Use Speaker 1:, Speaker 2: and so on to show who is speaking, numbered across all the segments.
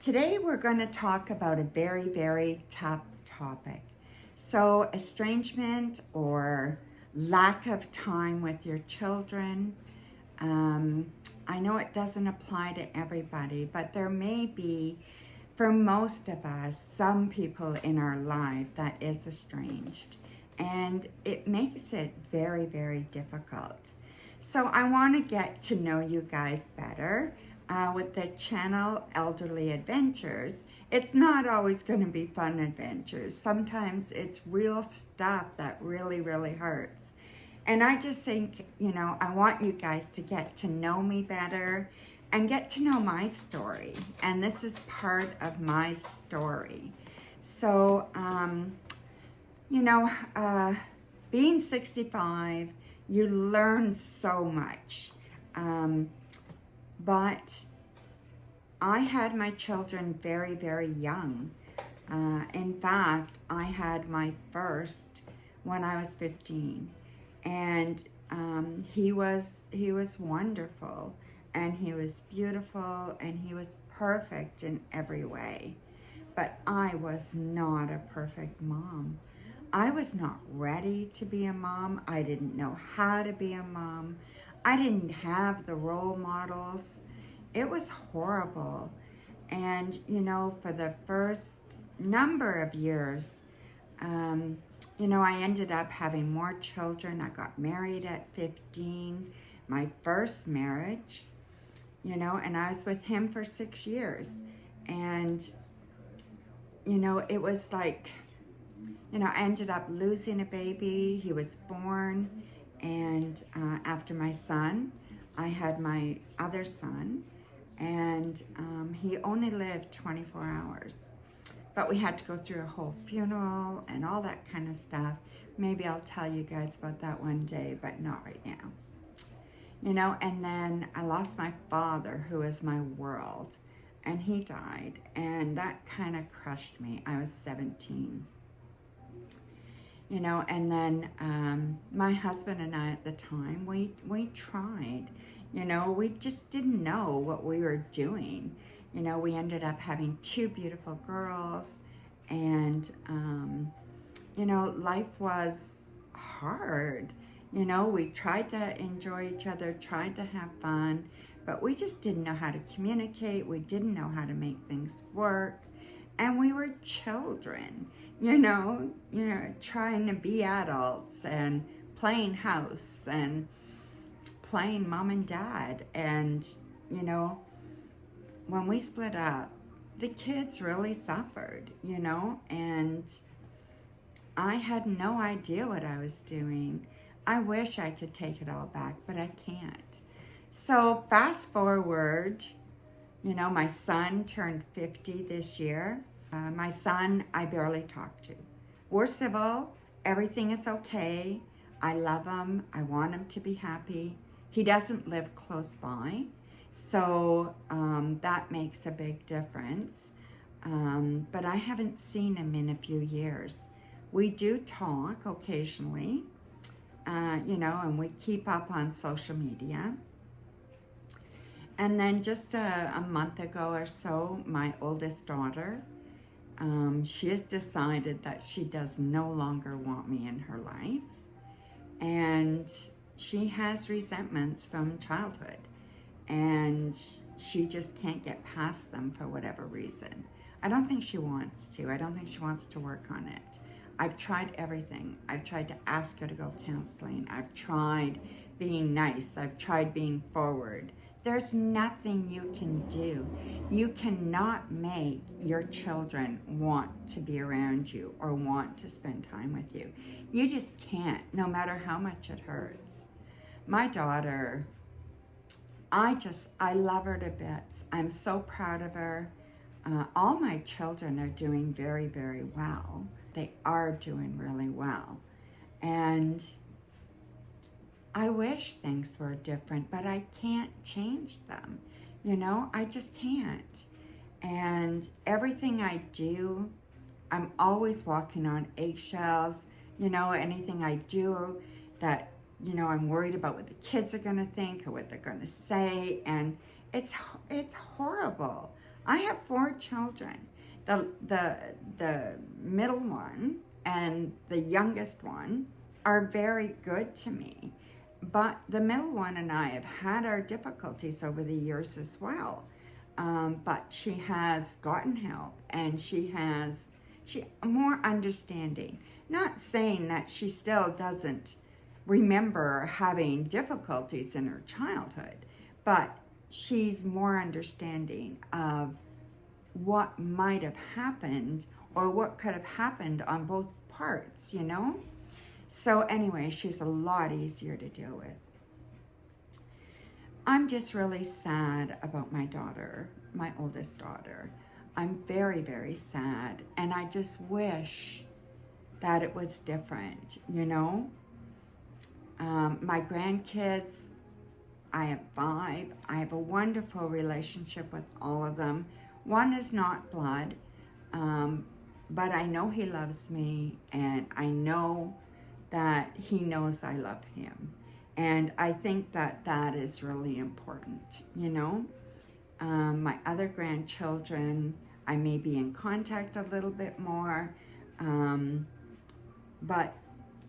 Speaker 1: Today we're going to talk about a very, very tough topic. So estrangement or lack of time with your children. I know it doesn't apply to everybody, but there may be, for most of us, some people in our life that is estranged. And it makes it very, very difficult. So I want to get to know you guys better. With the channel Elderly Adventures, it's not always going to be fun adventures. Sometimes it's real stuff that really, really hurts. And I just think, I want you guys to get to know me better and get to know my story. And this is part of my story. So, being 65, you learn so much. But I had my children very, very young. In fact, I had my first when I was 15. And he was wonderful, and he was beautiful, and he was perfect in every way. But I was not a perfect mom. I was not ready to be a mom. I didn't know how to be a mom. I didn't have the role models. It was horrible. And, for the first number of years, I ended up having more children. I got married at 15, my first marriage, and I was with him for 6 years. And, it was like, I ended up losing a baby. He was born. And after my son, I had my other son, and he only lived 24 hours. But we had to go through a whole funeral and all that kind of stuff. Maybe I'll tell you guys about that one day, but not right now. And then I lost my father, who was my world, and he died. And that kind of crushed me. I was 17. And then my husband and I at the time, we tried, we just didn't know what we were doing. We ended up having 2 beautiful girls, and, life was hard. We tried to enjoy each other, tried to have fun, but we just didn't know how to communicate. We didn't know how to make things work. And we were children, trying to be adults and playing house and playing mom and dad. And, when we split up, the kids really suffered, and I had no idea what I was doing. I wish I could take it all back, but I can't. So fast forward, my son turned 50 this year. My son, I barely talk to. We're civil. Everything is okay. I love him. I want him to be happy. He doesn't live close by, so that makes a big difference. But I haven't seen him in a few years. We do talk occasionally, and we keep up on social media. And then just a month ago or so, my oldest daughter, she has decided that she does no longer want me in her life. And she has resentments from childhood. And she just can't get past them for whatever reason. I don't think she wants to. I don't think she wants to work on it. I've tried everything. I've tried to ask her to go counseling. I've tried being nice. I've tried being forward. There's nothing you can do. You cannot make your children want to be around you or want to spend time with you. You just can't, no matter how much it hurts. My daughter, I love her to bits. I'm so proud of her. All my children are doing very, very well. They are doing really well. And I wish things were different, but I can't change them. I just can't. And everything I do, I'm always walking on eggshells. Anything I do that, I'm worried about what the kids are going to think or what they're going to say. And it's horrible. I have 4 children. The middle one and the youngest one are very good to me. But the middle one and I have had our difficulties over the years as well. But she has gotten help, and she more understanding. Not saying that she still doesn't remember having difficulties in her childhood, but she's more understanding of what might have happened or what could have happened on both parts, you know? So anyway, she's a lot easier to deal with. I'm just really sad about my daughter, my oldest daughter. I'm very, very sad, and I just wish that it was different, you know? My grandkids, I have 5. I have a wonderful relationship with all of them. One is not blood, but I know he loves me, and I know that he knows I love him. And I think that that is really important, you know? My other grandchildren, I may be in contact a little bit more, but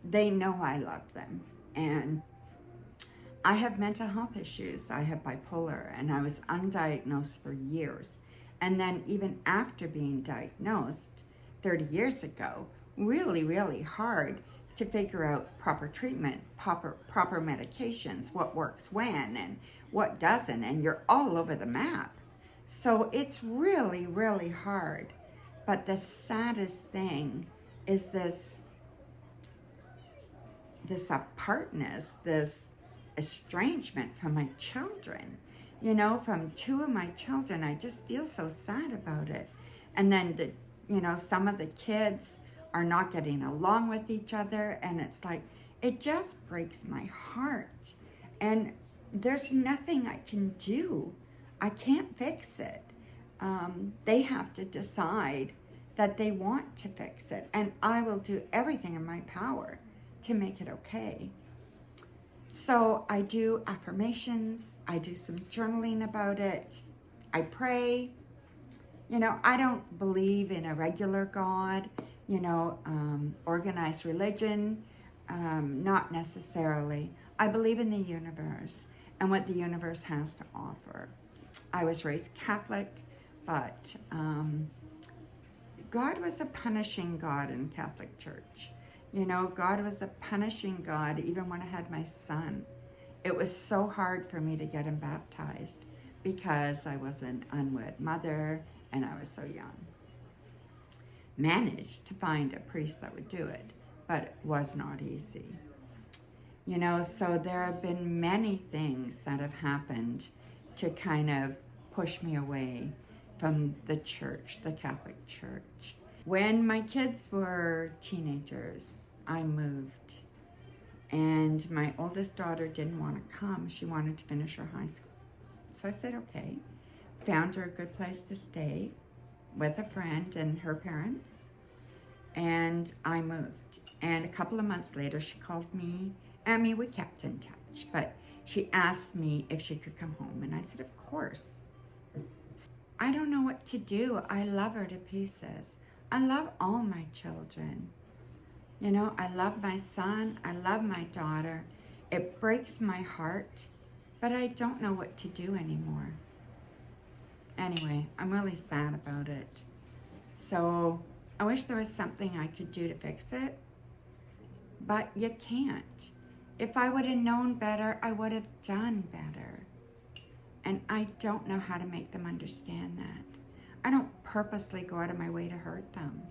Speaker 1: they know I love them. And I have mental health issues. I have bipolar, and I was undiagnosed for years. And then even after being diagnosed 30 years ago, really, really hard to figure out proper treatment, proper medications, what works when and what doesn't, and you're all over the map. So it's really, really hard. But the saddest thing is this apartness, this estrangement from my children. You know, from 2 of my children, I just feel so sad about it. And then some of the kids are not getting along with each other, and it's like, it just breaks my heart. And there's nothing I can do. I can't fix it. They have to decide that they want to fix it, and I will do everything in my power to make it okay. So I do affirmations, I do some journaling about it, I pray. You know, I don't believe in a regular God, organized religion, not necessarily. I believe in the universe and what the universe has to offer. I was raised Catholic, but God was a punishing God in Catholic Church. You know, God was a punishing God even when I had my son. It was so hard for me to get him baptized because I was an unwed mother and I was so young. Managed to find a priest that would do it, but it was not easy. You know, so there have been many things that have happened to kind of push me away from the church, the Catholic Church. When my kids were teenagers, I moved, and my oldest daughter didn't want to come. She wanted to finish her high school. So I said, okay. Found her a good place to stay with a friend and her parents, and I moved. And a couple of months later, she called me. I mean, we kept in touch, but she asked me if she could come home, and I said, of course. I don't know what to do. I love her to pieces. I love all my children. You know, I love my son. I love my daughter. It breaks my heart, but I don't know what to do anymore. Anyway, I'm really sad about it. So I wish there was something I could do to fix it, but you can't. If I would have known better, I would have done better. And I don't know how to make them understand that. I don't purposely go out of my way to hurt them.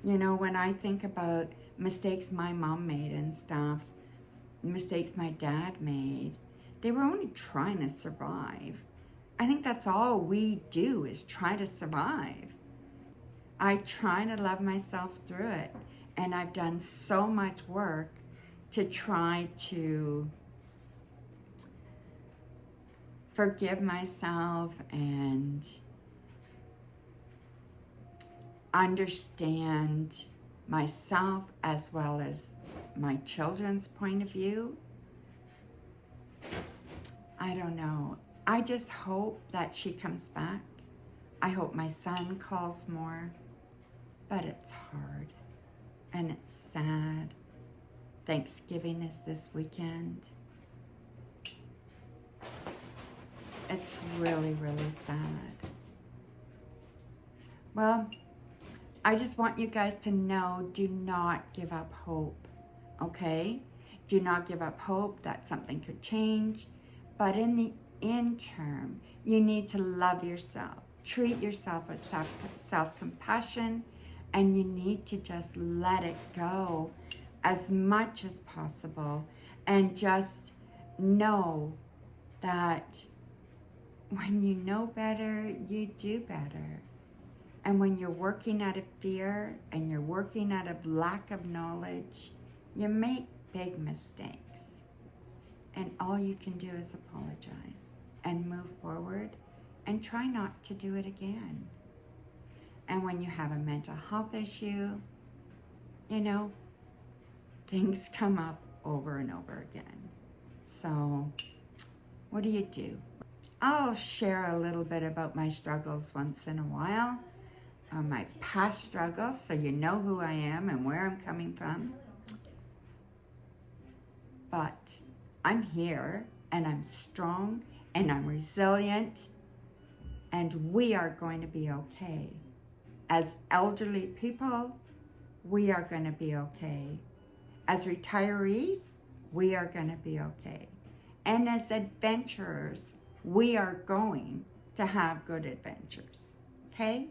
Speaker 1: You know, when I think about mistakes my mom made and stuff, mistakes my dad made, they were only trying to survive. I think that's all we do is try to survive. I try to love myself through it, and I've done so much work to try to forgive myself and understand myself as well as my children's point of view. I don't know. I just hope that she comes back. I hope my son calls more, but it's hard and it's sad. Thanksgiving is this weekend. It's really, really sad. Well, I just want you guys to know, do not give up hope, okay? Do not give up hope that something could change. But in the interim, you need to love yourself. Treat yourself with self-compassion, and you need to just let it go as much as possible, and just know that when you know better, you do better. And when you're working out of fear and you're working out of lack of knowledge, you make big mistakes. And all you can do is apologize and move forward and try not to do it again. And when you have a mental health issue, you know, things come up over and over again. So what do? I'll share a little bit about my struggles once in a while, my past struggles, so you know who I am and where I'm coming from. But I'm here, and I'm strong, and I'm resilient, and we are going to be okay. As elderly people, we are going to be okay. As retirees, we are going to be okay. And as adventurers, we are going to have good adventures, okay?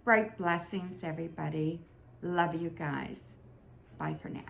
Speaker 1: Bright blessings, everybody. Love you guys. Bye for now.